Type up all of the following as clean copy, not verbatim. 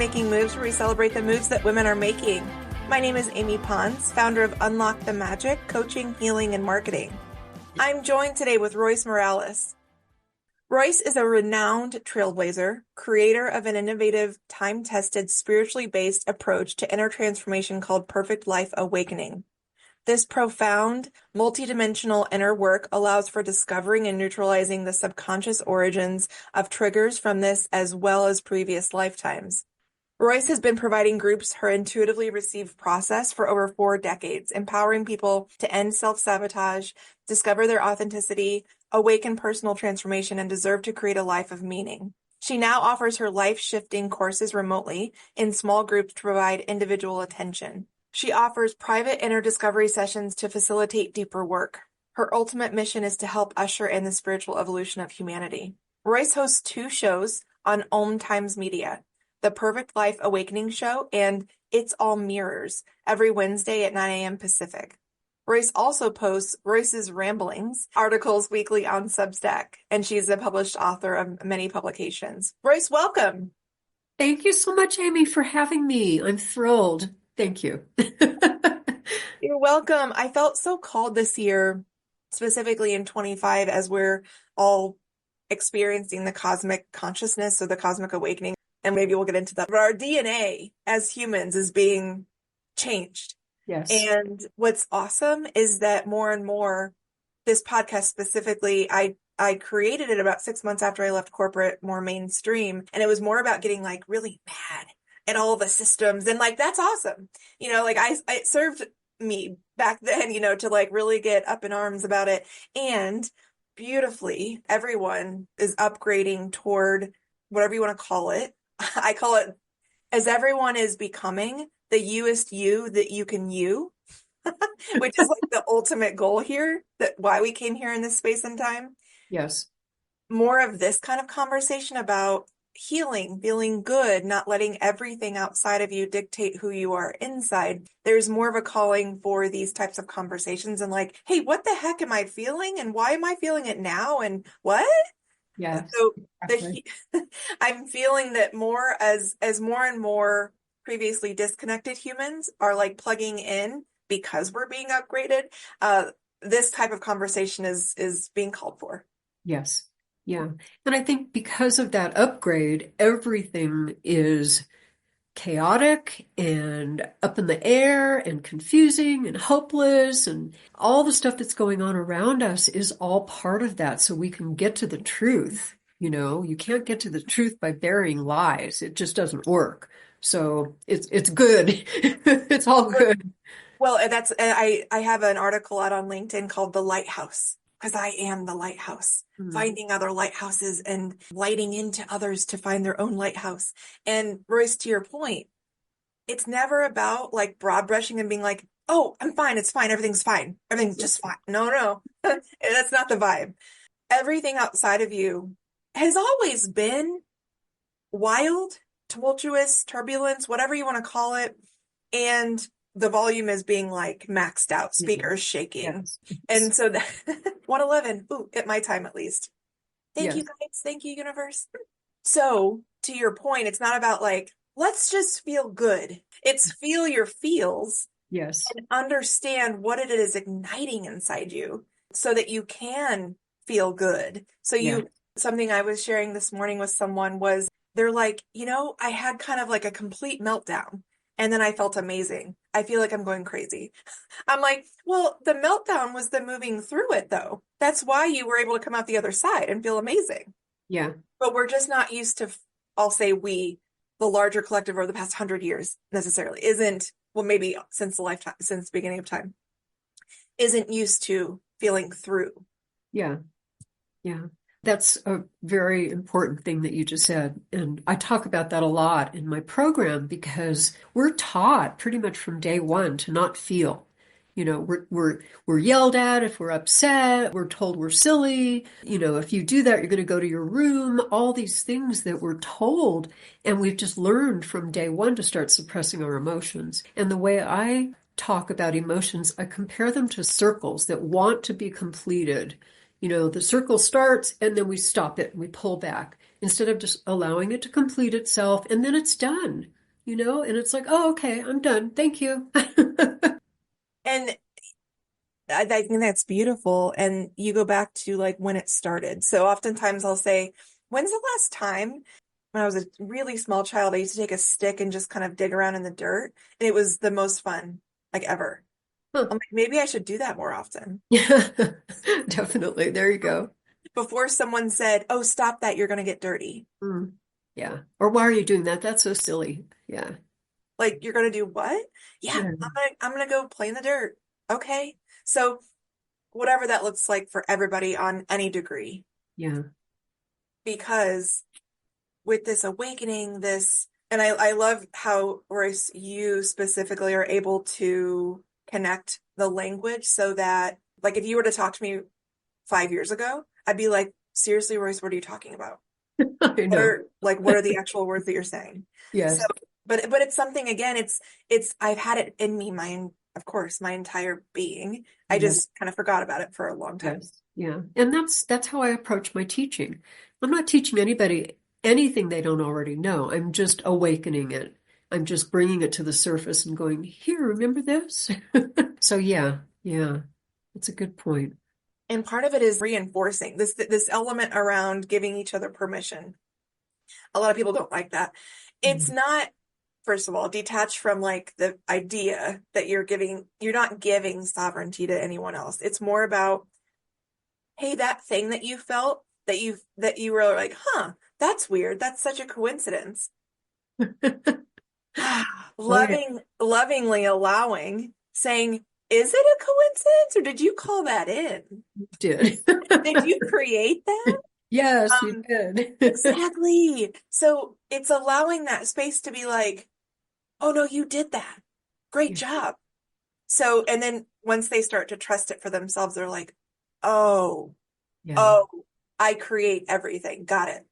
Making Moves, where we celebrate the moves that women are making. My name is Amy Pons, founder of Unlock the Magic, Coaching, Healing, and Marketing. I'm joined today with Royce Morales. Royce is a renowned trailblazer, creator of an innovative, time-tested, spiritually based approach to inner transformation called Perfect Life Awakening. This profound, multidimensional inner work allows for discovering and neutralizing the subconscious origins of triggers from this as well as previous lifetimes. Royce has been providing groups her intuitively received process for over 4 decades, empowering people to end self-sabotage, discover their authenticity, awaken personal transformation, and deserve to create a life of meaning. She now offers her life-shifting courses remotely in small groups to provide individual attention. She offers private inner discovery sessions to facilitate deeper work. Her ultimate mission is to help usher in the spiritual evolution of humanity. Royce hosts 2 shows on Om Times Media, The Perfect Life Awakening Show and It's All Mirrors, every Wednesday at 9 a.m. Pacific. Royce also posts Royce's Ramblings articles weekly on Substack, and she's a published author of many publications. Royce, welcome. Thank you so much, Amy, for having me. I'm thrilled. Thank you. You're welcome. I felt so called this year, specifically in 25, as we're all experiencing the cosmic consciousness or the cosmic awakening. And maybe we'll get into that. But our DNA as humans is being changed. Yes. And what's awesome is that more and more, this podcast specifically, I created it about 6 months after I left corporate, more mainstream. And it was more about getting like really mad at all the systems. And like, that's awesome. Like it served me back then, to like really get up in arms about it. And beautifully, everyone is upgrading toward whatever you want to call it. I call it as everyone is becoming the youest you that you can you, which is like the ultimate goal here, that why we came here in this space and time. Yes. More of this kind of conversation about healing, feeling good, not letting everything outside of you dictate who you are inside. There's more of a calling for these types of conversations and like, hey, what the heck am I feeling? And why am I feeling it now? And what? Yeah. So I'm feeling that more as more and more previously disconnected humans are like plugging in because we're being upgraded. This type of conversation is being called for. Yes. Yeah. And I think because of that upgrade, everything is chaotic and up in the air and confusing and hopeless, and all the stuff that's going on around us is all part of that. So we can get to the truth. You can't get to the truth by burying lies. It just doesn't work. So it's good. It's all good. Well, I have an article out on LinkedIn called The Lighthouse, because I am the lighthouse, finding other lighthouses and lighting into others to find their own lighthouse. And Royce, to your point, it's never about like broad brushing and being like, oh, I'm fine. It's fine. Everything's fine. Everything's just fine. No, that's not the vibe. Everything outside of you has always been wild, tumultuous, turbulence, whatever you want to call it. And the volume is being like maxed out, speakers shaking. Yes. And so 111, at my time at least. Thank Yes. you guys. Thank you, universe. So to your point, it's not about like, let's just feel good. It's feel your feels. Yes. And understand what it is igniting inside you so that you can feel good. So something I was sharing this morning with someone was they're like, I had kind of like a complete meltdown. And then I felt amazing. I feel like I'm going crazy. I'm like, well, the meltdown was the moving through it, though. That's why you were able to come out the other side and feel amazing. Yeah. But we're just not used to, I'll say we, the larger collective over the past 100 years necessarily isn't, well, maybe since the beginning of time, isn't used to feeling through. Yeah. Yeah. That's a very important thing that you just said. And I talk about that a lot in my program because we're taught pretty much from day one to not feel. We're yelled at if we're upset. We're told we're silly. If you do that, you're going to go to your room. All these things that we're told. And we've just learned from day one to start suppressing our emotions. And the way I talk about emotions, I compare them to circles that want to be completed. The circle starts and then we stop it and we pull back. instead of just allowing it to complete itself and then it's done, and it's like, oh, okay, I'm done. Thank you. And I think that's beautiful. And you go back to like when it started. So oftentimes I'll say, when's the last time when I was a really small child, I used to take a stick and just kind of dig around in the dirt. And it was the most fun, like ever. Huh. I'm like, maybe I should do that more often. Yeah, definitely. There you go. Before someone said, oh, stop that, you're going to get dirty. Mm. Yeah. Or why are you doing that? That's so silly. Yeah. Like, you're going to do what? Yeah, Yeah. I'm gonna go play in the dirt. Okay. So whatever that looks like for everybody on any degree, Yeah. because with this awakening, and I love how, Royce, you specifically are able to connect the language so that, like, if you were to talk to me 5 years ago, I'd be like, seriously, Royce, what are you talking about? I What know. are, like, what are the actual words that you're saying? So, Yes. but it's something, again, I've had it in me, of course, my entire being. I Yeah. just kind of forgot about it for a long time. Yes. Yeah. And that's how I approach my teaching. I'm not teaching anybody anything they don't already know. I'm just awakening it. I'm just bringing it to the surface and going, here, remember this? So yeah. Yeah. That's a good point. And part of it is reinforcing this element around giving each other permission. A lot of people don't like that. It's Mm. not, first of all, detached from like the idea that you're not giving sovereignty to anyone else. It's more about, hey, that thing that you felt, that you were like, huh, that's weird. That's such a coincidence. Oh yeah. Lovingly allowing, saying, is it a coincidence or did you call that in? You did. Did you create that? Yes, you Um, did. exactly. So it's allowing that space to be like, oh no, you did that. Great Yeah. job. So, and then once they start to trust it for themselves, they're like, oh, Yeah. oh, I create everything. Got it.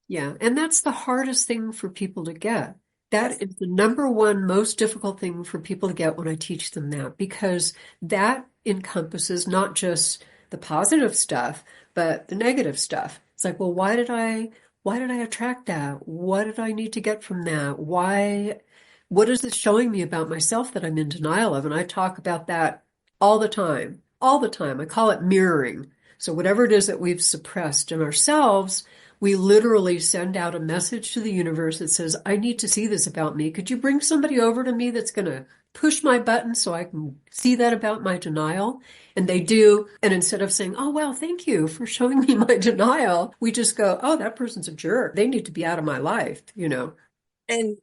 Yeah. And that's the hardest thing for people to get. Yes. That is the number one most difficult thing for people to get when I teach them that, because that encompasses not just the positive stuff, but the negative stuff. It's like, well, why did I attract that? What did I need to get from that? What is this showing me about myself that I'm in denial of? And I talk about that all the time, all the time. I call it mirroring. So whatever it is that we've suppressed in ourselves, we literally send out a message to the universe that says, I need to see this about me. Could you bring somebody over to me that's going to push my button so I can see that about my denial? And they do. And instead of saying, oh, well, thank you for showing me my denial, we just go, oh, that person's a jerk. They need to be out of my life. And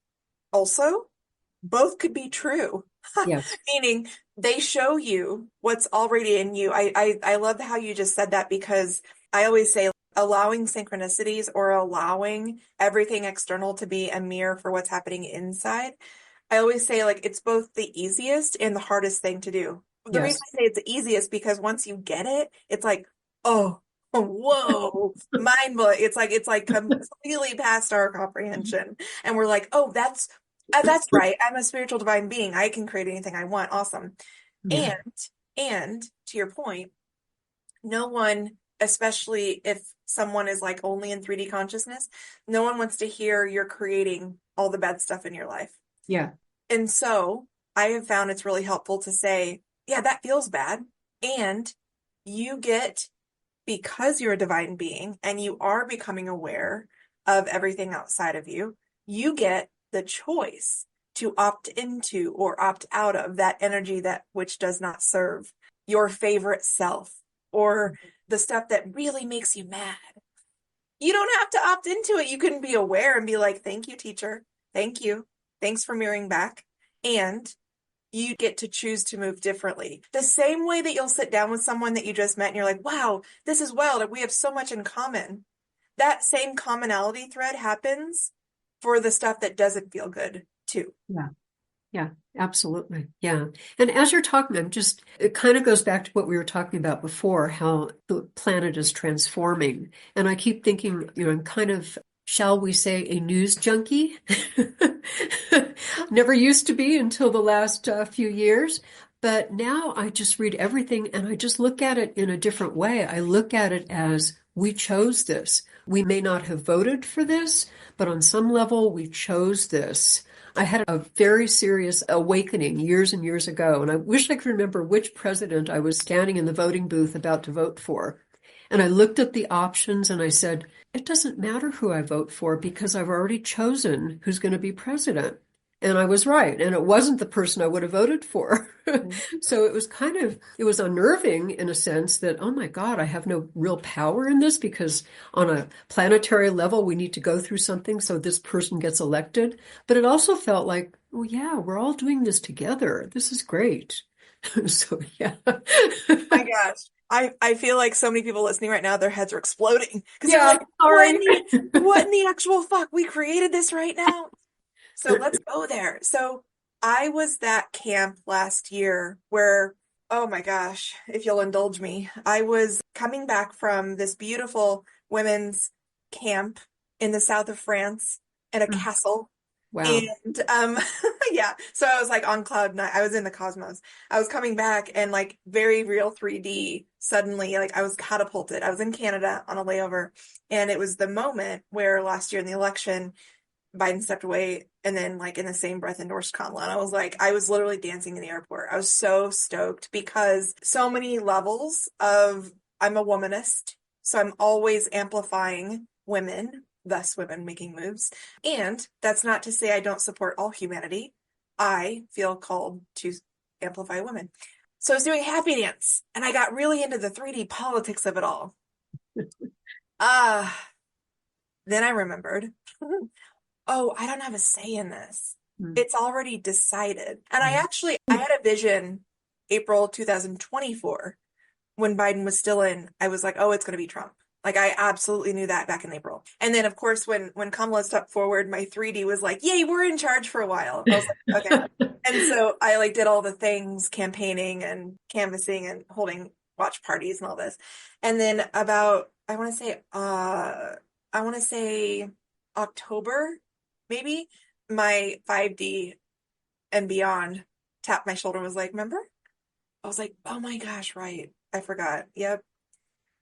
also, both could be true, Yes. meaning they show you what's already in you. I love how you just said that, because I always say allowing synchronicities or allowing everything external to be a mirror for what's happening inside. I always say, like, it's both the easiest and the hardest thing to do. The reason Yes. I say it's the easiest, because once you get it, it's like, oh, whoa, mind blowing. It's like completely past our comprehension. And we're like, oh, that's right. I'm a spiritual divine being. I can create anything I want. Awesome. Yeah. And to your point, no one, especially if someone is like only in 3D consciousness, no one wants to hear you're creating all the bad stuff in your life. Yeah. And so I have found it's really helpful to say, yeah, that feels bad. And you get, because you're a divine being and you are becoming aware of everything outside of you, you get the choice to opt into or opt out of that energy that which does not serve your favorite self, or the stuff that really makes you mad. You don't have to opt into it. You can be aware and be like, thank you, teacher. Thank you. Thanks for mirroring back. And you get to choose to move differently. The same way that you'll sit down with someone that you just met and you're like, wow, this is wild. We have so much in common. That same commonality thread happens for the stuff that doesn't feel good too. Yeah. Yeah, absolutely. Yeah. And as you're talking, it kind of goes back to what we were talking about before, how the planet is transforming. And I keep thinking, I'm kind of, shall we say, a news junkie. Never used to be until the last few years. But now I just read everything and I just look at it in a different way. I look at it as we chose this. We may not have voted for this, but on some level, we chose this. I had a very serious awakening years and years ago, and I wish I could remember which president I was standing in the voting booth about to vote for. And I looked at the options and I said, it doesn't matter who I vote for because I've already chosen who's going to be president. And I was right. And it wasn't the person I would have voted for. So it was it was unnerving in a sense that, oh my God, I have no real power in this because on a planetary level, we need to go through something so this person gets elected. But it also felt like, oh yeah, we're all doing this together. This is great. So yeah. My gosh. I feel like so many people listening right now, their heads are exploding because they're Yeah, like, sorry. what in the actual fuck? We created this right now. So let's go there. So I was that camp last year where, oh my gosh, if you'll indulge me, I was coming back from this beautiful women's camp in the south of France at a castle. Wow. And yeah, so I was like on cloud nine. I was in the cosmos. I was coming back and like very real 3D suddenly, like I was catapulted. I was in Canada on a layover, and it was the moment where last year in the election Biden stepped away and then like in the same breath endorsed Kamala. And I was like, I was literally dancing in the airport. I was so stoked because so many levels of I'm a womanist. So I'm always amplifying women, thus women making moves. And that's not to say I don't support all humanity. I feel called to amplify women. So I was doing happy dance and I got really into the 3D politics of it all. Then I remembered oh, I don't have a say in this. It's already decided. And I had a vision April 2024 when Biden was still in. I was like, oh, it's going to be Trump. Like I absolutely knew that back in April. And then of course, when Kamala stepped forward, my 3D was like, yay, we're in charge for a while. I was like, okay. And so I like did all the things, campaigning and canvassing and holding watch parties and all this. And then about, I want to say October, maybe, my 5D and beyond tapped my shoulder and was like, remember? I was like, oh my gosh, right. I forgot. Yep.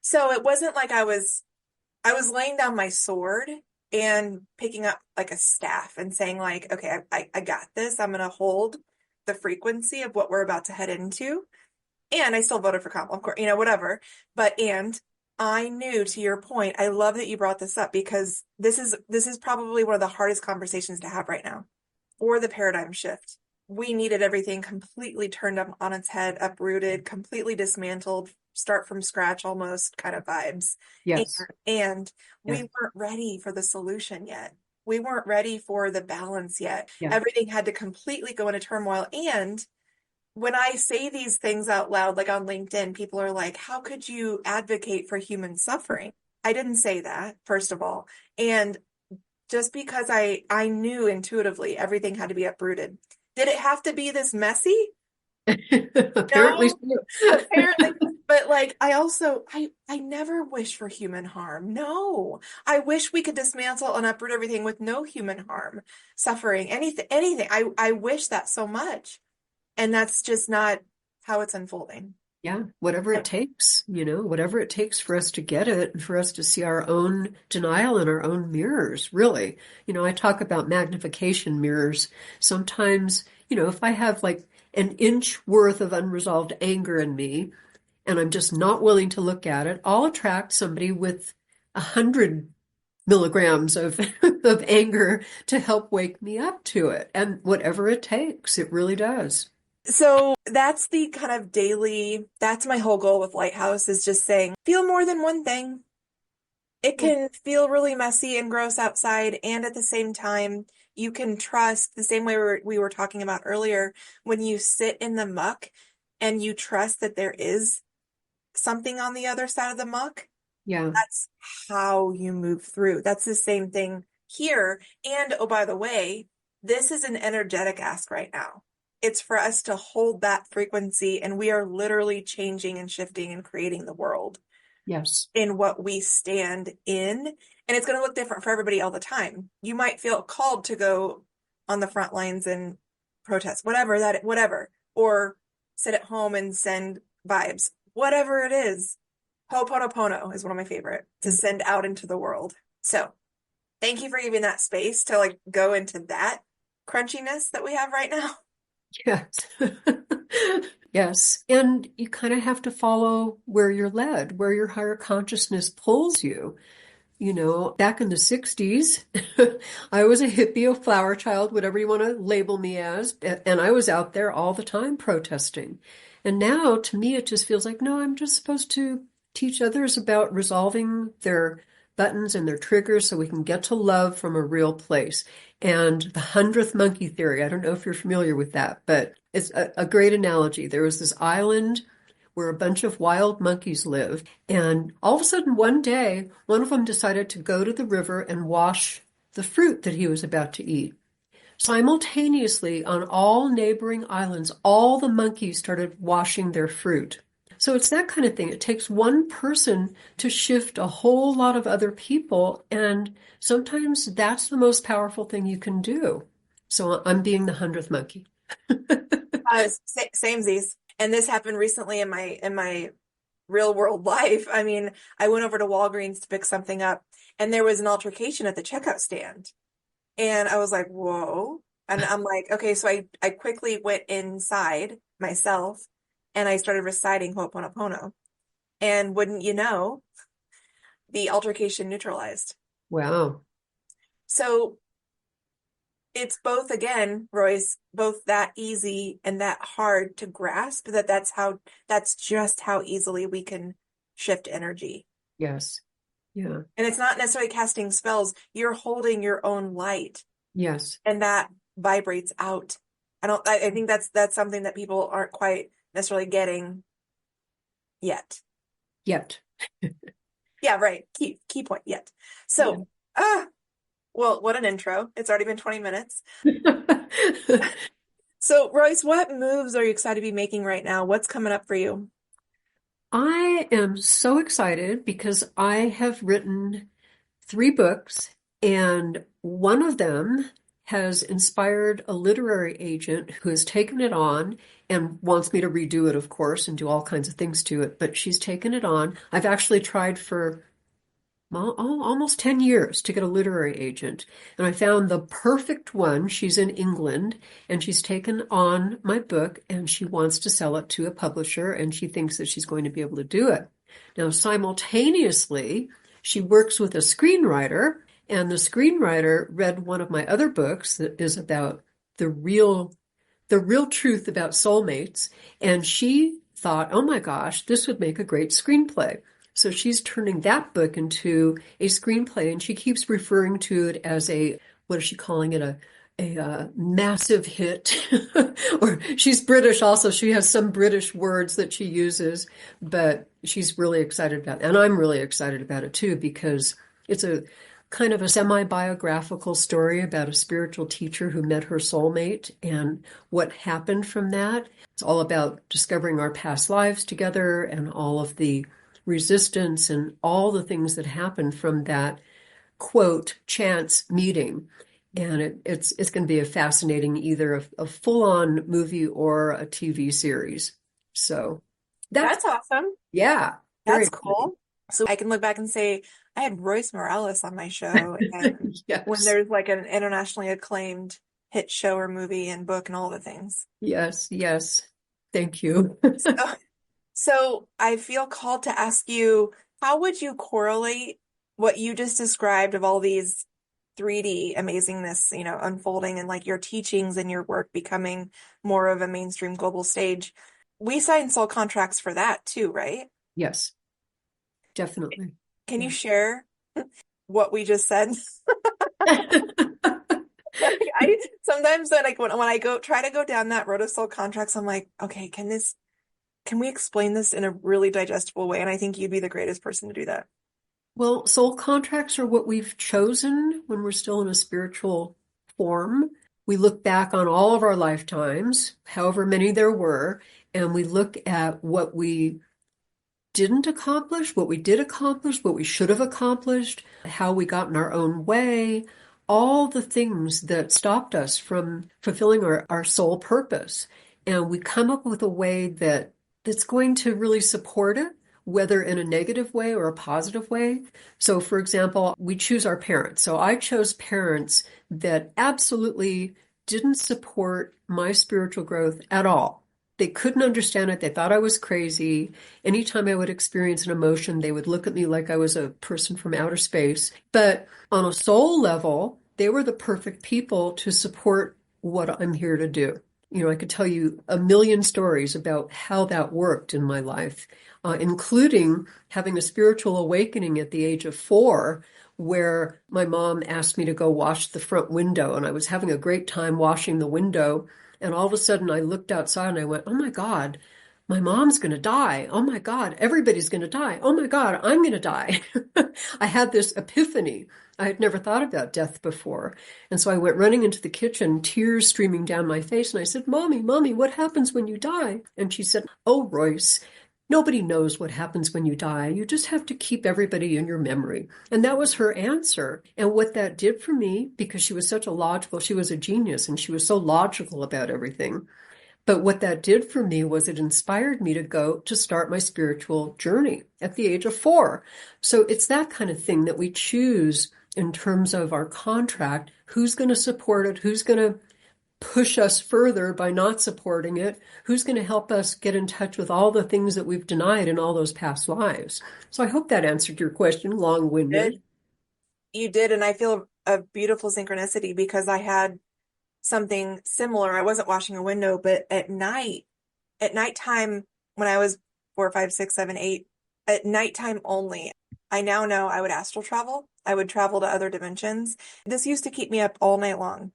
So it wasn't like I was laying down my sword and picking up like a staff and saying like, okay, I got this. I'm going to hold the frequency of what we're about to head into. And I still voted for Kamala, of course, whatever. And I knew, to your point, I love that you brought this up because this is probably one of the hardest conversations to have right now for the paradigm shift. We needed everything completely turned up on its head, uprooted, completely dismantled, start from scratch almost kind of vibes. Yes. And we weren't ready for the solution yet. We weren't ready for the balance yet. Yeah. Everything had to completely go into turmoil. And when I say these things out loud, like on LinkedIn, people are like, how could you advocate for human suffering? I didn't say that, first of all. And just because I knew intuitively everything had to be uprooted. Did it have to be this messy? Apparently No, apparently. But like, I never wish for human harm. No, I wish we could dismantle and uproot everything with no human harm, suffering, anything. I wish that so much. And that's just not how it's unfolding. Yeah, whatever it takes, whatever it takes for us to get it and for us to see our own denial in our own mirrors, really. I talk about magnification mirrors. Sometimes, if I have like an inch worth of unresolved anger in me and I'm just not willing to look at it, I'll attract somebody with 100 milligrams of of anger to help wake me up to it. And whatever it takes, it really does. So that's the kind of that's my whole goal with Lighthouse is just saying, feel more than one thing. It can feel really messy and gross outside. And at the same time, you can trust the same way we were talking about earlier, when you sit in the muck and you trust that there is something on the other side of the muck. Yeah. That's how you move through. That's the same thing here. And oh, by the way, this is an energetic ask right now. It's for us to hold that frequency, and we are literally changing and shifting and creating the world. Yes. In what we stand in. And it's going to look different for everybody all the time. You might feel called to go on the front lines and protest, whatever, or sit at home and send vibes, whatever it is. Ho'oponopono is one of my favorite to send out into the world. So thank you for giving that space to like go into that crunchiness that we have right now. Yes. Yes. And you kind of have to follow where you're led, where your higher consciousness pulls you. You know, back in the 60s, I was a hippie, a flower child, whatever you want to label me as, and I was out there all the time protesting. And now, to me, it just feels like, no, I'm just supposed to teach others about resolving their buttons and their triggers so we can get to love from a real place. And the 100th monkey theory, I don't know if you're familiar with that, but it's a great analogy. There was this island where a bunch of wild monkeys lived. And all of a sudden, one day, one of them decided to go to the river and wash the fruit that he was about to eat. Simultaneously, on all neighboring islands, all the monkeys started washing their fruit. So it's that kind of thing. It takes one person to shift a whole lot of other people. And sometimes that's the most powerful thing you can do. So I'm being the 100th monkey. Samesies. And this happened recently in my real world life. I mean, I went over to Walgreens to pick something up and there was an altercation at the checkout stand. And I was like, whoa. And I'm like, okay, so I quickly went inside myself and I started reciting Ho'oponopono. And wouldn't you know, the altercation neutralized. Wow. So it's both, again, Royce, both that easy and that hard to grasp that's just how easily we can shift energy. Yes. Yeah. And it's not necessarily casting spells. You're holding your own light Yes. and that vibrates out. I think that's something that people aren't quite necessarily getting yet. Yet. Yeah, right. Key point yet. So, well, what an intro. It's already been 20 minutes. So, Royce, what moves are you excited to be making right now? What's coming up for you? I am so excited because I have written 3 books, and one of them has inspired a literary agent who has taken it on and wants me to redo it, of course, and do all kinds of things to it. But she's taken it on. I've actually tried for almost 10 years to get a literary agent. And I found the perfect one. She's in England and she's taken on my book and she wants to sell it to a publisher and she thinks that she's going to be able to do it. Now, simultaneously, she works with a screenwriter and the screenwriter read one of my other books that is about the real truth about soulmates. And she thought, oh my gosh, this would make a great screenplay. So she's turning that book into a screenplay, and she keeps referring to it as what is she calling it? A massive hit. Or she's British also. She has some British words that she uses, but she's really excited about it. And I'm really excited about it too, because it's a kind of a semi-biographical story about a spiritual teacher who met her soulmate and what happened from that. It's all about discovering our past lives together and all of the resistance and all the things that happened from that quote chance meeting. And it's going to be a fascinating either a full-on movie or a TV series. So That's awesome. yeah, very That's cool. So I can look back and say, I had Royce Morales on my show. And yes. when there's like an internationally acclaimed hit show or movie and book and all the things. Yes, yes. Thank you. So I feel called to ask you, how would you correlate what you just described of all these 3D amazingness, unfolding and like your teachings and your work becoming more of a mainstream global stage? We signed soul contracts for that too, right? Yes, definitely. Can you share what we just said? I sometimes when I try to go down that road of soul contracts, I'm like, okay, can we explain this in a really digestible way? And I think you'd be the greatest person to do that. Well, soul contracts are what we've chosen when we're still in a spiritual form. We look back on all of our lifetimes, however many there were, and we look at what we didn't accomplish, what we did accomplish, what we should have accomplished, how we got in our own way, all the things that stopped us from fulfilling our soul purpose. And we come up with a way that's going to really support it whether in a negative way or a positive way. So, for example, we choose our parents. So I chose parents that absolutely didn't support my spiritual growth at all. They couldn't understand it. They thought I was crazy. Anytime I would experience an emotion, they would look at me like I was a person from outer space. But on a soul level, they were the perfect people to support what I'm here to do. I could tell you a million stories about how that worked in my life, including having a spiritual awakening at the age of 4, where my mom asked me to go wash the front window, and I was having a great time washing the window. And all of a sudden, I looked outside and I went, oh my God, my mom's going to die. Oh my God, everybody's going to die. Oh my God, I'm going to die. I had this epiphany. I had never thought about death before. And so I went running into the kitchen, tears streaming down my face. And I said, Mommy, Mommy, what happens when you die? And she said, Oh, Royce, nobody knows what happens when you die. You just have to keep everybody in your memory. And that was her answer. And what that did for me, because she was she was a genius and she was so logical about everything. But what that did for me was it inspired me to start my spiritual journey at the age of 4. So it's that kind of thing that we choose in terms of our contract. Who's going to support it? Who's going to push us further by not supporting it? Who's going to help us get in touch with all the things that we've denied in all those past lives? So I hope that answered your question, long-winded. You did, and I feel a beautiful synchronicity because I had something similar. I wasn't washing a window, but at nighttime, when I was 4, 5, 6, 7, 8, at nighttime only, I now know I would astral travel. I would travel to other dimensions. This used to keep me up all night long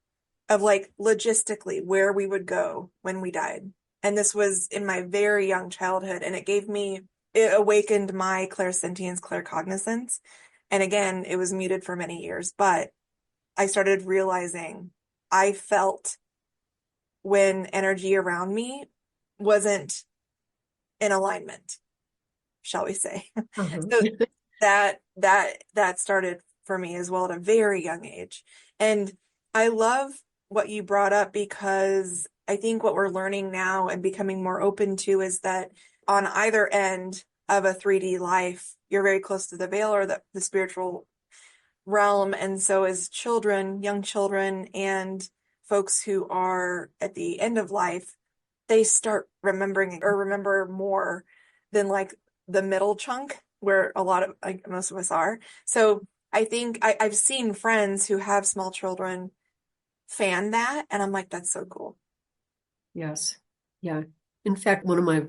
of like logistically where we would go when we died. And this was in my very young childhood, and it awakened my clairsentience, claircognizance. And again, it was muted for many years, but I started realizing I felt when energy around me wasn't in alignment, shall we say. Uh-huh. So that started for me as well at a very young age. And I love what you brought up, because I think what we're learning now and becoming more open to is that on either end of a 3D life, you're very close to the veil or the spiritual realm. And so as children, young children, and folks who are at the end of life, they start remembering or remember more than like the middle chunk where a lot of like most of us are. So I think I've seen friends who have small children fan that, and I'm like, that's so cool. Yes. Yeah. In fact, one of my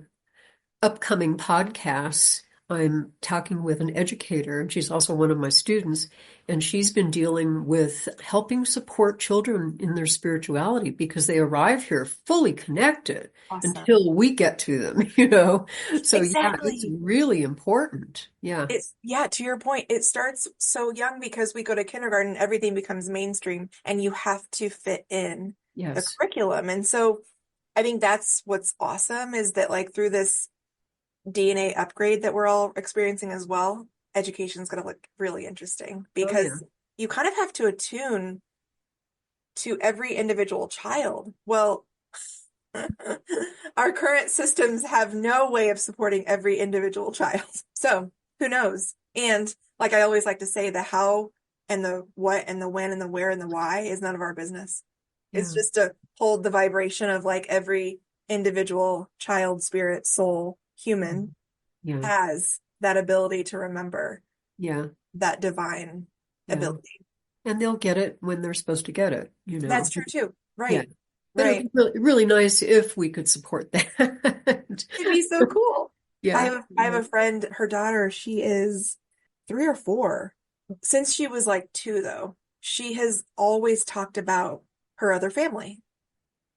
upcoming podcasts, I'm talking with an educator, and she's also one of my students, and she's been dealing with helping support children in their spirituality because they arrive here fully connected Awesome. until we get to them. So yeah, it's Exactly. really important. Yeah. Yeah, to your point, it starts so young because we go to kindergarten, everything becomes mainstream, and you have to fit in the Yes. curriculum. And so I think that's what's awesome is that like through this DNA upgrade that we're all experiencing as well, education is going to look really interesting Oh yeah. because you kind of have to attune to every individual child. Well, our current systems have no way of supporting every individual child. So who knows? And like I always like to say, the how and the what and the when and the where and the why is none of our business. It's Yeah. just to hold the vibration of like every individual child, spirit, soul, human Yeah. has that ability to remember Yeah. that divine Yeah. ability. And they'll get it when they're supposed to get it. That's true too. Yeah. Right. But it would Right. be really, really nice if we could support that. It'd be so cool. Yeah. I have Yeah. a friend, her daughter, she is 3 or 4. Since she was like 2, though, she has always talked about her other family,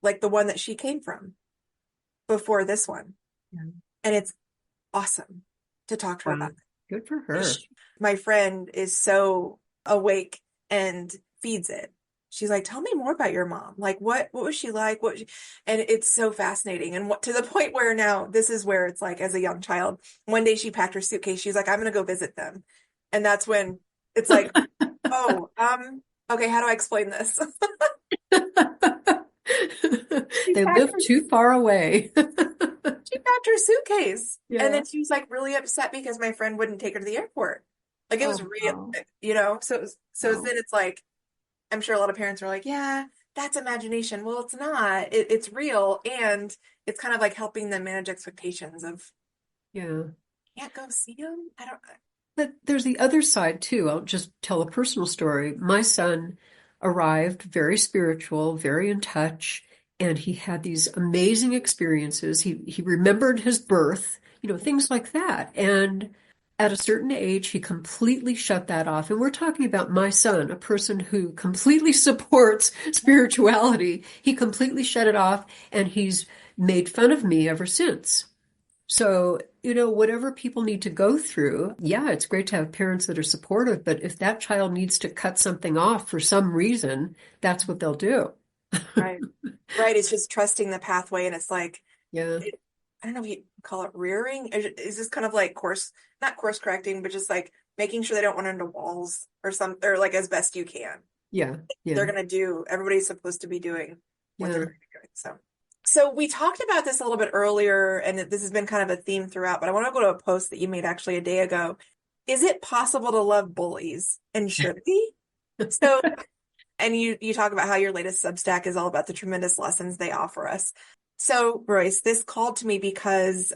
like the one that she came from before this one. Yeah. And it's awesome to talk to her Wow. about. Good for her. My friend is so awake and feeds it. She's like, tell me more about your mom. Like, what was she like? And it's so fascinating. And to the point where now this is where it's like, as a young child, one day she packed her suitcase. She's like, I'm going to go visit them. And that's when it's like, oh, okay, how do I explain this? She They packed live her too far away. She packed her suitcase. And Yeah. then she was like really upset because my friend wouldn't take her to the airport. Like it was Oh, real, wow. so Wow. then it's like, I'm sure a lot of parents are like, yeah, that's imagination. Well, it's not. It's real. And it's kind of like helping them manage expectations of, Yeah. yeah, go see them. I don't, But there's the other side too. I'll just tell a personal story. My son arrived very spiritual, very in touch, and he had these amazing experiences. He remembered his birth, things like that. And at a certain age, he completely shut that off. And we're talking about my son, a person who completely supports spirituality. He completely shut it off, and he's made fun of me ever since. So, whatever people need to go through, yeah, it's great to have parents that are supportive, but if that child needs to cut something off for some reason, that's what they'll do. right. Right. It's just trusting the pathway. And it's like, Yeah. I don't know if you call it rearing. Is this kind of like not course correcting, but just like making sure they don't run into walls or or like as best you can. Yeah. They're Yeah. going to do, everybody's supposed to be doing what they're Yeah. going to be doing. So we talked about this a little bit earlier, and this has been kind of a theme throughout, but I want to go to a post that you made actually a day ago. Is it possible to love bullies, and should we? So, and you talk about how your latest Substack is all about the tremendous lessons they offer us. So, Royce, this called to me because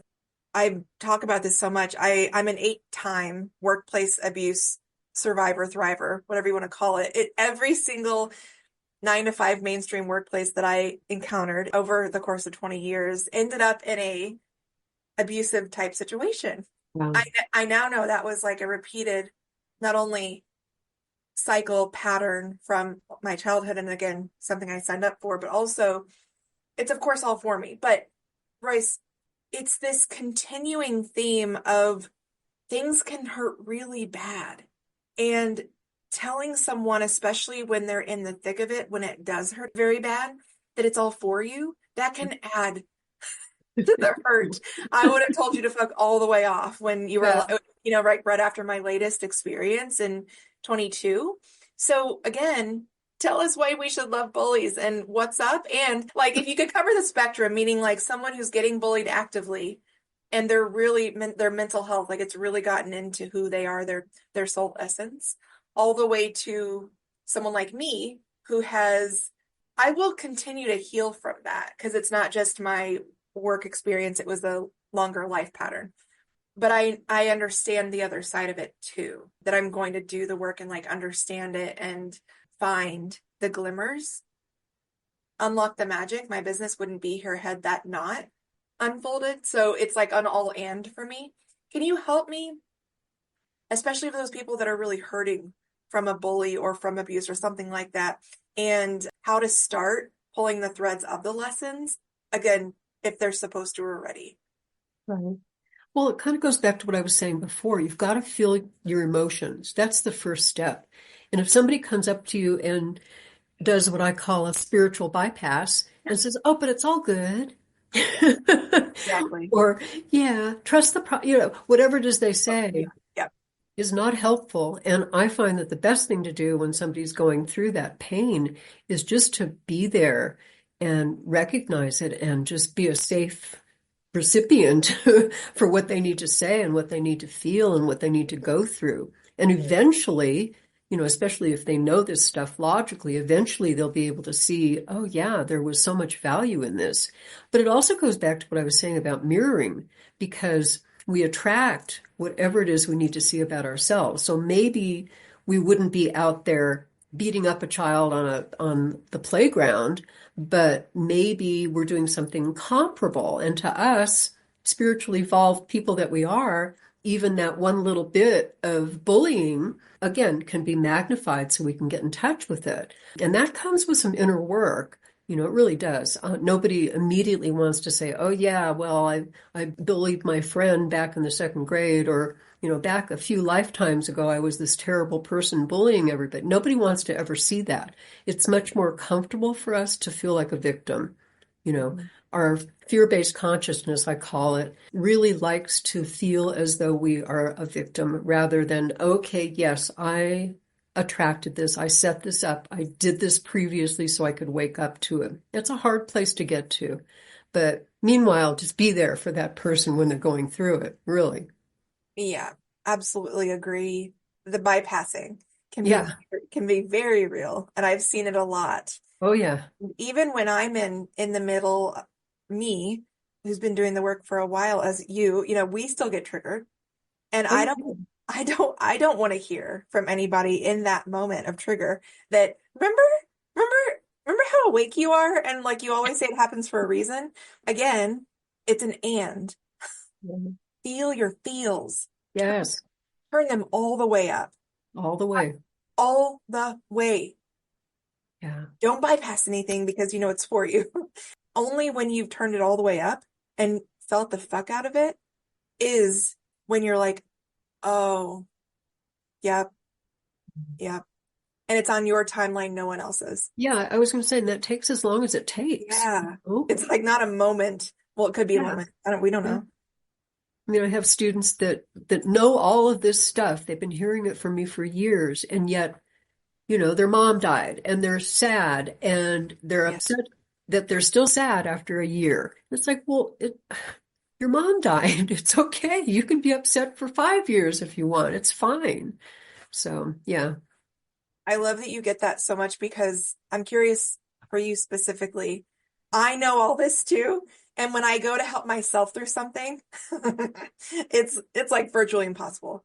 I talk about this so much. I'm an 8-time workplace abuse survivor, thriver, whatever you want to call it. Every single 9 to 5 mainstream workplace that I encountered over the course of 20 years ended up in a abusive type situation. I Wow. I now know that was like a repeated, not only cycle pattern from my childhood, and again, something I signed up for, but also it's of course all for me. But Royce, it's this continuing theme of things can hurt really bad. And telling someone, especially when they're in the thick of it, when it does hurt very bad, that it's all for you, that can add to the hurt. I would have told you to fuck all the way off when you were, Yeah. right after my latest experience in 22. So again, tell us why we should love bullies and what's up. And like, if you could cover the spectrum, meaning like someone who's getting bullied actively and they're really, their mental health, like it's really gotten into who they are, their soul essence, all the way to someone like me who I will continue to heal from that because it's not just my work experience, it was a longer life pattern. But I understand the other side of it too, that I'm going to do the work and like understand it and find the glimmers, unlock the magic. My business wouldn't be here had that not unfolded. So it's like an all and for me. Can you help me, especially for those people that are really hurting from a bully or from abuse or something like that, and how to start pulling the threads of the lessons again, if they're supposed to already? Right. Well, it kind of goes back to what I was saying before. You've got to feel your emotions. That's the first step. And if somebody comes up to you and does what I call a spiritual bypass and says, "Oh, but it's all good." Exactly. Or, yeah, trust whatever it is they Yeah. say Yeah. is not helpful. And I find that the best thing to do when somebody's going through that pain is just to be there and recognize it and just be a safe recipient for what they need to say and what they need to feel and what they need to go through. And eventually, especially if they know this stuff logically, eventually they'll be able to see, oh, yeah, there was so much value in this. But it also goes back to what I was saying about mirroring, because we attract whatever it is we need to see about ourselves. So maybe we wouldn't be out there beating up a child on the playground, but maybe we're doing something comparable. And to us, spiritually evolved people that we are, even that one little bit of bullying, again, can be magnified so we can get in touch with it. And that comes with some inner work. It really does. Nobody immediately wants to say, oh, yeah, well, I bullied my friend back in the second grade, or, back a few lifetimes ago, I was this terrible person bullying everybody. Nobody wants to ever see that. It's much more comfortable for us to feel like a victim. You know, Mhm. our fear-based consciousness, I call it, really likes to feel as though we are a victim rather than, okay, yes, I attracted this, I set this up, I did this previously so I could wake up to it. It's a hard place to get to, but Meanwhile, just be there for that person when they're going through it, really. Yeah, absolutely agree. The bypassing can be Yeah. can be very real, and I've seen it a lot. Oh, yeah. Even when I'm in the middle, me, who's been doing the work for a while, as we still get triggered. And Oh, I don't yeah. I don't want to hear from anybody in that moment of trigger that remember remember how awake you are and like you always say it happens for a reason. Again, it's an and. Yeah. Feel your feels. Yes. Turn them all the way up. All the way. All the way. Yeah. Don't bypass anything because you know it's for you. Only when you've turned it all the way up and felt the fuck out of it is when you're like, oh, yep, yep. And it's on your timeline, no one else's. Yeah, I was going to say, and that takes as long as it takes. Yeah. Oh, It's like not a moment. Well, it could be a yeah. moment. We don't Yeah. know. I mean, I have students that know all of this stuff. They've been hearing it from me for years, and yet, their mom died, and they're sad, and they're Yeah. upset that they're still sad after a year. It's like, well, your mom died. It's okay. You can be upset for 5 years if you want. It's fine. So, yeah. I love that you get that so much because I'm curious for you specifically. I know all this too. And when I go to help myself through something, it's like virtually impossible.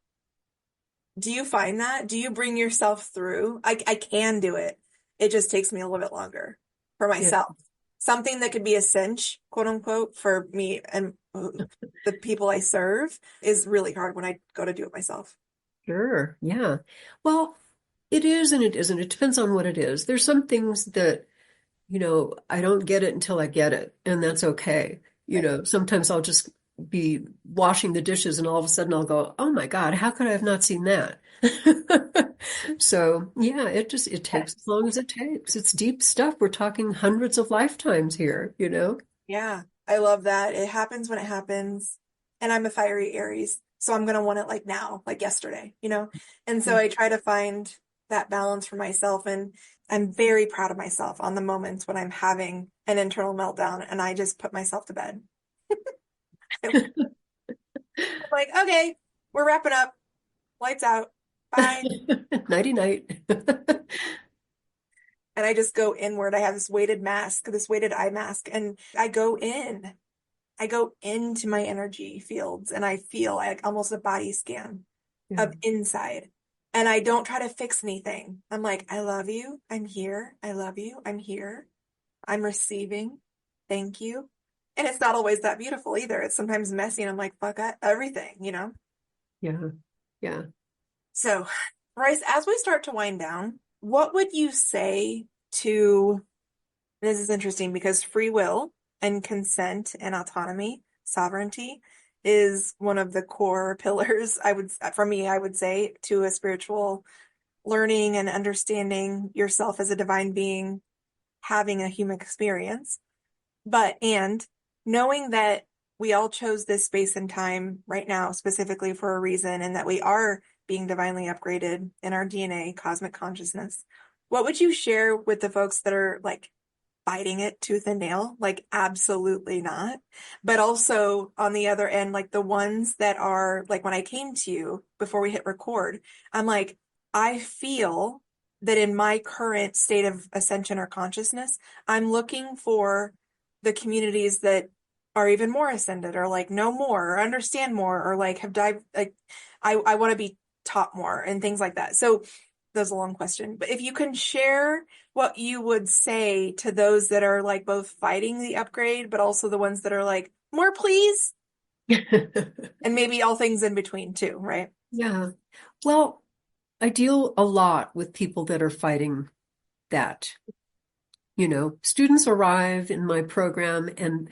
Do you find that? Do you bring yourself through? I can do it. It just takes me a little bit longer for Yeah, myself. Something that could be a cinch, quote unquote, for me and the people I serve is really hard when I go to do it myself. sure. Yeah. Well, it is and it isn't. It depends on what it is. There's some things that I don't get it until I get it, and that's okay. Right. Sometimes I'll just be washing the dishes and all of a sudden I'll go, "Oh my God, how could I have not seen that?" So, yeah, it takes as long as it takes. It's deep stuff. We're talking hundreds of lifetimes here. Yeah, I love that. It happens when it happens. And I'm a fiery Aries, so I'm gonna want it like now, like yesterday. And so I try to find that balance for myself. And I'm very proud of myself on the moments when I'm having an internal meltdown and I just put myself to bed. I'm like, okay, we're wrapping up. Lights out. Bye. Nighty night. And I just go inward. I have this weighted mask, this weighted eye mask, and I go in. I go into my energy fields and I feel like almost a body scan Yeah, of inside. And I don't try to fix anything. I'm like, I love you. I'm here. I love you. I'm here. I'm receiving. Thank you. And it's not always that beautiful either. It's sometimes messy and I'm like, fuck everything. yeah, yeah. So, Royce, as we start to wind down, what would you say to, this is interesting because free will and consent and autonomy, sovereignty is one of the core pillars, for me, I would say, to a spiritual learning and understanding yourself as a divine being, having a human experience. And knowing that we all chose this space and time right now, specifically for a reason, and that we are being divinely upgraded in our DNA, cosmic consciousness, what would you share with the folks that are like fighting it tooth and nail? Like, absolutely not. But also on the other end, like the ones that are like when I came to you before we hit record, I'm like, I feel that in my current state of ascension or consciousness, I'm looking for the communities that are even more ascended or like know more or understand more or like have dived like I want to be taught more and things like that. So that's a long question, but if you can share what you would say to those that are like both fighting the upgrade, but also the ones that are like, more please, and maybe all things in between too, right? Yeah. Well, I deal a lot with people that are fighting that. Students arrive in my program and,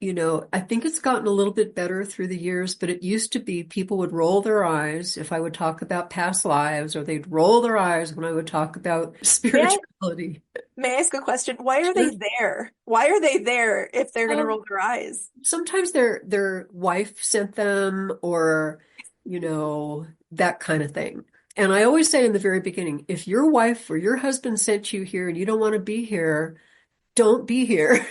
I think it's gotten a little bit better through the years, but it used to be people would roll their eyes if I would talk about past lives, or they'd roll their eyes when I would talk about May I, spirituality. may I ask a question? Why are they Sure. there? Why are they there if they're going to Um, roll their eyes? Sometimes their wife sent them, or, that kind of thing. And I always say in the very beginning, if your wife or your husband sent you here and you don't want to be here, don't be here.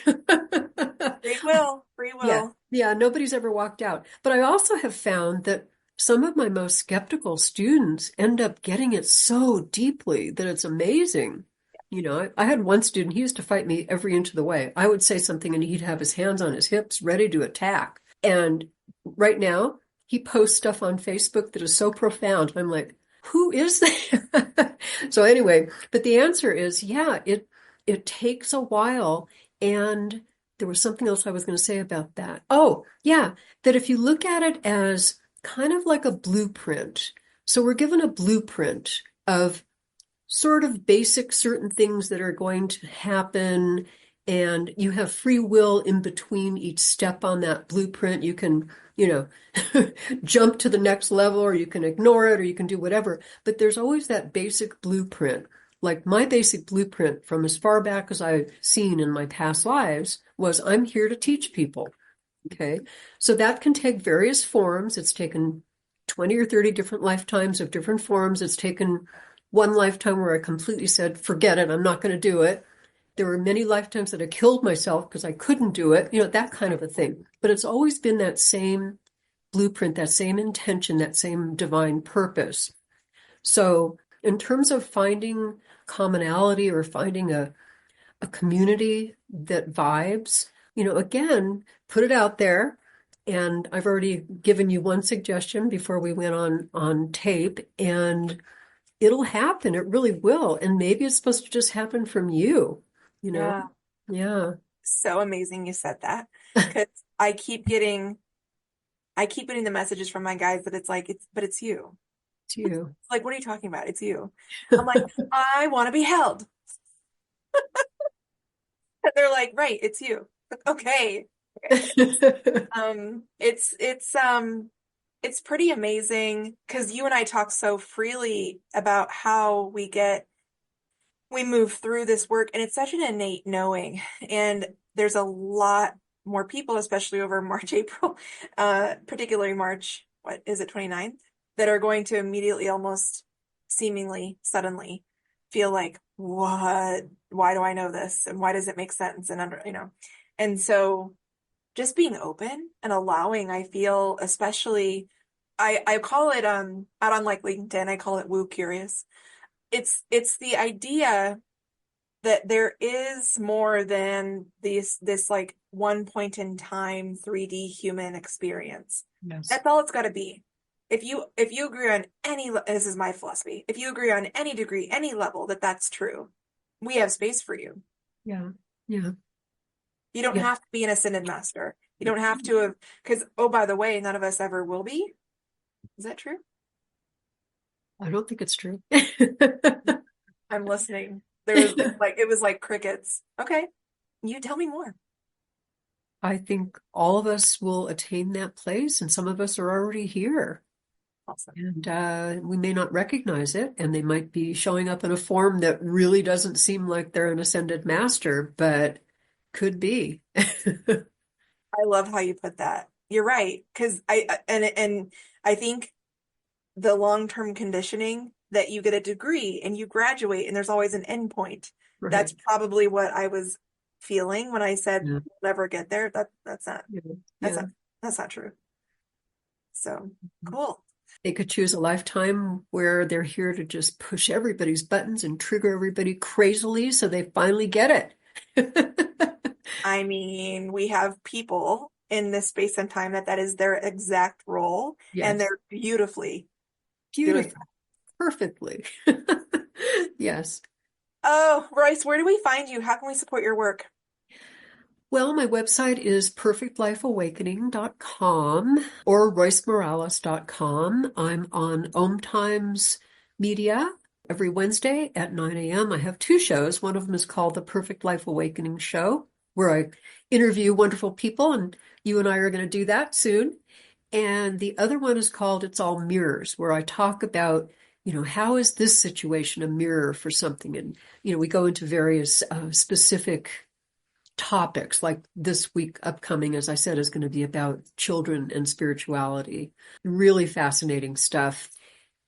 Free will, free Yeah, will. yeah, nobody's ever walked out. But I also have found that some of my most skeptical students end up getting it so deeply that it's amazing. I had one student, he used to fight me every inch of the way. I would say something and he'd have his hands on his hips, ready to attack. And right now, he posts stuff on Facebook that is so profound. I'm like, who is that? So anyway, but the answer is, yeah, it takes a while. And there was something else I was going to say about that. Oh, yeah, that if you look at it as kind of like a blueprint. So we're given a blueprint of sort of basic certain things that are going to happen, and you have free will in between each step on that blueprint. You can, jump to the next level, or you can ignore it, or you can do whatever. But there's always that basic blueprint. Like my basic blueprint from as far back as I've seen in my past lives was I'm here to teach people. Okay. So that can take various forms. It's taken 20 or 30 different lifetimes of different forms. It's taken one lifetime where I completely said, forget it, I'm not going to do it. There were many lifetimes that I killed myself because I couldn't do it, that kind of a thing. But it's always been that same blueprint, that same intention, that same divine purpose. So in terms of finding commonality or finding a community that vibes, again, put it out there. And I've already given you one suggestion before we went on tape, and it'll happen. It really will. And maybe it's supposed to just happen from you, you know? Yeah. Yeah. So amazing you said that. Because I keep getting the messages from my guys that it's like, but it's you. It's you. It's like, what are you talking about? It's you. I'm like, I want to be held. And they're like, right, it's you. Okay. Okay. It's pretty amazing because you and I talk so freely about how we move through this work, and it's such an innate knowing. And there's a lot more people, especially over March, April, particularly March, what is it, 29th, that are going to immediately, almost seemingly suddenly feel like, what, why do I know this? And why does it make sense? And so just being open and allowing, I feel, especially, I call it, out on like LinkedIn, I call it woo curious. It's the idea that there is more than this like one point in time 3D human experience. Yes. That's all it's got to be. If you agree on this is my philosophy. If you agree on any degree, any level that's true, we have space for you. Yeah. Yeah. You don't Yeah. have to be an ascended master. You don't have to have, because, oh, by the way, none of us ever will be. Is that true? I don't think it's true. I'm listening. It was like crickets. Okay. You tell me more. I think all of us will attain that place, and some of us are already here. Awesome. And we may not recognize it, and they might be showing up in a form that really doesn't seem like they're an ascended master, but could be. I love how you put that. You're right. Because and I think the long-term conditioning that you get a degree and you graduate and there's always an end point. Right. That's probably what I was feeling when I said Yeah. we'll never get there. That's not Yeah. that's Yeah. not that's not true. So cool. They could choose a lifetime where they're here to just push everybody's buttons and trigger everybody crazily so they finally get it. I mean, we have people in this space and time that is their exact role, and Yes. they're beautifully doing Beautiful. that. Perfectly. Yes. Oh, Royce, where do we find you? How can we support your work? Well, my website is perfectlifeawakening.com or roycemorales.com. I'm on Om Times Media every Wednesday at 9 a.m. I have two shows. One of them is called The Perfect Life Awakening Show, where I interview wonderful people, and you and I are going to do that soon. And the other one is called It's All Mirrors, where I talk about, how is this situation a mirror for something? And, we go into various specific topics. Like this week upcoming, as I said, is going to be about children and spirituality. Really fascinating stuff.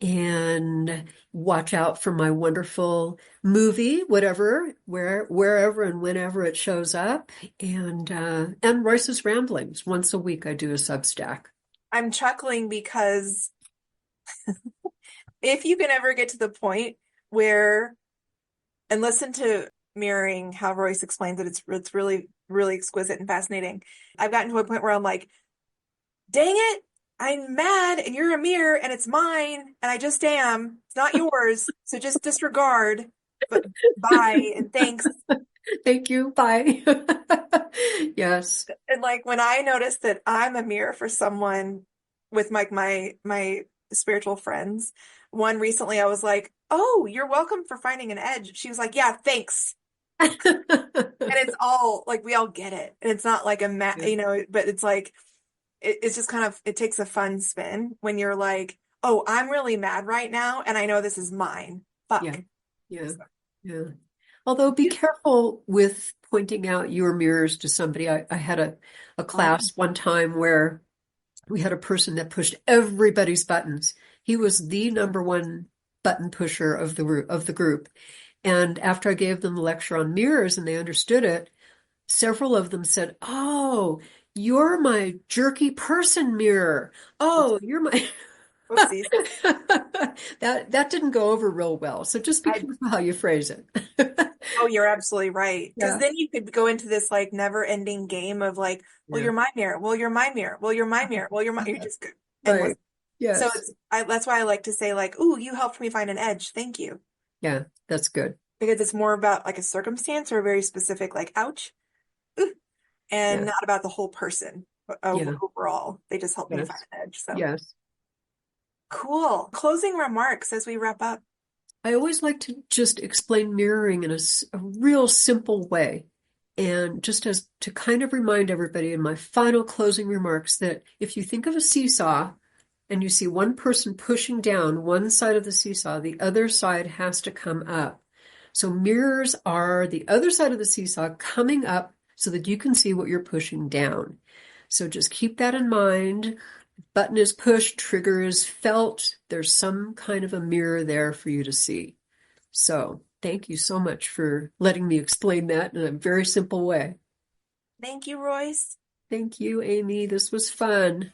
and watch out for my wonderful movie, wherever and whenever it shows up, and Royce's Ramblings. Once a week, I do a Substack. I'm chuckling because if you can ever get to the point where, and listen to mirroring how Royce explains it, it's really, really exquisite and fascinating. I've gotten to a point where I'm like, dang it, I'm mad and you're a mirror and it's mine and I just am. It's not yours. So just disregard. But bye and thanks. Thank you. Bye. Yes. And like when I notice that I'm a mirror for someone with like my spiritual friends, one recently I was like, "Oh, you're welcome for finding an edge." She was like, "Yeah, thanks." And it's all like we all get it. And it's not like but it's like it's just kind of it takes a fun spin when you're like, "Oh, I'm really mad right now and I know this is mine. Yeah. Fuck." Yeah. So, Yeah. Although be careful with pointing out your mirrors to somebody. I had a oh, class one time where we had a person that pushed everybody's buttons. He was the number one button pusher of the group. And after I gave them the lecture on mirrors and they understood it, several of them said, "Oh, you're my jerky person mirror. Oh, you're my." whoopsies. That didn't go over real well. So just be I careful how you phrase it. Oh, you're absolutely right. Because Yeah. then you could go into this like never-ending game of like, well, Yeah. you're my mirror. Well, you're my mirror. Well, you're my mirror. Well, you're just endless. Right. So Yes. that's why I like to say like, "Ooh, you helped me find an edge. Thank you." Yeah, that's good. Because it's more about like a circumstance or a very specific like, ouch, ooh, and Yeah. not about the whole person Yeah. overall. They just helped me find Yes. an edge. So Yes. cool. Closing remarks as we wrap up. I always like to just explain mirroring in a real simple way. And just as to kind of remind everybody in my final closing remarks that if you think of a seesaw and you see one person pushing down one side of the seesaw, the other side has to come up. So mirrors are the other side of the seesaw coming up so that you can see what you're pushing down. So just keep that in mind. Button is pushed, trigger is felt. There's some kind of a mirror there for you to see. So thank you so much for letting me explain that in a very simple way. Thank you, Royce. Thank you, Amy. This was fun.